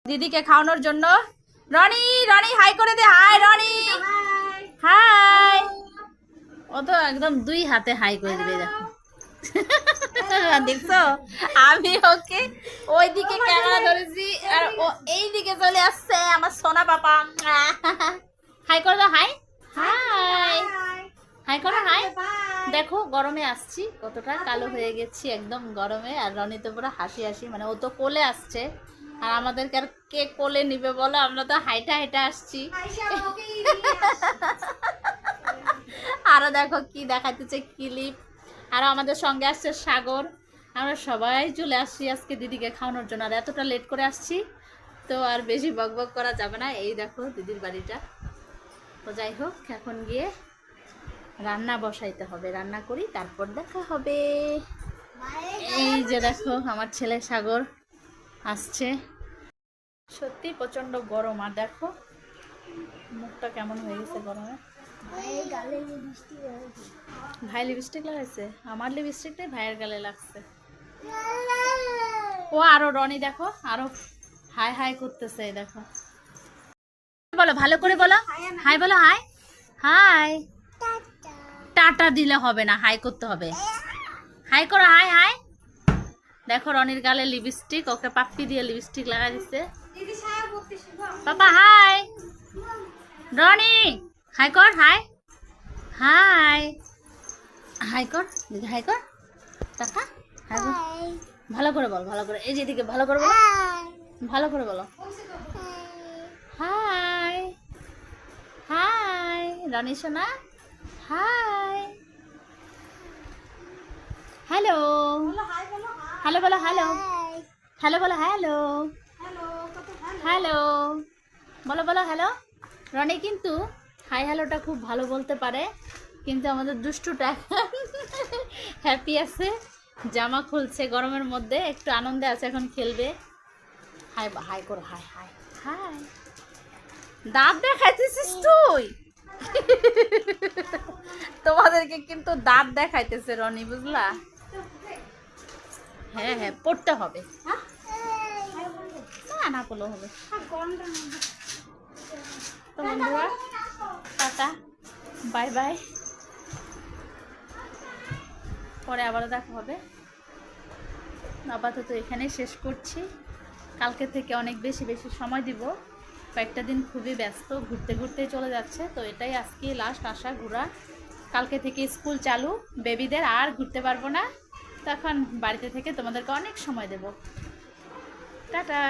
দিদিকে খাওয়ানোর জন্য। রনি রনি হাই করে দে। Hi Roni, hi. ও তো একদম দুই হাতে হাই করে দিবে, দেখো। দেখছো, আমি ওকে ওইদিকে ক্যামেরা ধরেছি আর ও এই দিকে চলে আসছে, আমার সোনা পাপা। হাই করে দাও, হাই হাই হাই করো, হাই। দেখো গরমে আসছি, কতটা কালো হয়ে গেছি একদম গরমে। আর রনি তো পুরো হাসি হাসি, মানে ও তো কোলে আসছে, আর আমাদেরকে আর কে কোলে নিবে বলো, আমরা তো হাইটা হাইটা আসছি। আরো দেখো কি দেখাইতেছে ক্লিপ। আর আমাদের সঙ্গে আসছে সাগর। আমরা সবাই চলে আসছি আজকে দিদিকে খাওয়ানোর জন্য। আর এতটা লেট করে আসছি তো আর বেশি বকবক করা যাবে না। এই দেখো দিদির বাড়িটা। তো যাই হোক, এখন গিয়ে রান্না বসাইতে হবে, রান্না করি তারপর দেখা হবে। এই যে দেখো আমার ছেলে সাগর আসছে। সত্যি প্রচন্ড গরম। আর দেখো মুখটা কেমন হয়ে গেছে গরমে। ভাই লিপস্টিক লাগাইছে, আমার লিপস্টিকটাই ভাইয়ের গালে লাগছে। ও আরো রনি দেখো আরো হাই হাই করতেছে, দেখো। বলো ভালো করে বলো, হাই বলো, হাই হাই। টাটা দিলে হবে না, হাই করতে হবে। হাই করো, হাই হাই। দেখো রনির গালে লিপস্টিক, ওকে পাপ্পি দিয়ে লিপস্টিক লাগা দিচ্ছে। পাপা হাই। রনি হাই কর, হাই হাই হাই কর দিদি, হাই কর। টাকা হাই কর, ভালো করে বল, ভালো করে। এই যেদিকে ভালো করে বলো, ভালো করে বলো। হাই হাই রনি সোনা, হাই। হ্যালো হ্যালো বলো, হ্যালো হ্যালো বলো, হ্যালো হ্যালো বলো, বলো হ্যালো। রনি কিন্তু হাই হ্যালোটা খুব ভালো বলতে পারে, কিন্তু আমাদের দুষ্টুটা হ্যাপি আছে, জামা খুলছে গরমের মধ্যে, একটু আনন্দে আছে, এখন খেলবে। হাই হাই করো, হাই হাই হাই। দাঁত দেখাইতেছিস তুই? তোমাদেরকে কিন্তু দাঁত দেখাইতেছে রনি, বুঝলা? হ্যাঁ হ্যাঁ পড়তে হবে, না পড়লেও হবে। তো বন্ধুরা টাটা, বাই বাই, পরে আবারও দেখা হবে। আপাতত এখানেই শেষ করছি। কালকে থেকে অনেক বেশি বেশি সময় দিব। কয়েকটা দিন খুবই ব্যস্ত, ঘুরতে ঘুরতেই চলে যাচ্ছে। তো এটাই আজকে লাস্ট আসা ঘোরা। কালকে থেকে স্কুল চালু বেবিদের, আর ঘুরতে পারবো না। তখন বাড়িতে থেকে তোমাদেরকে অনেক সময় দেব। টাটা।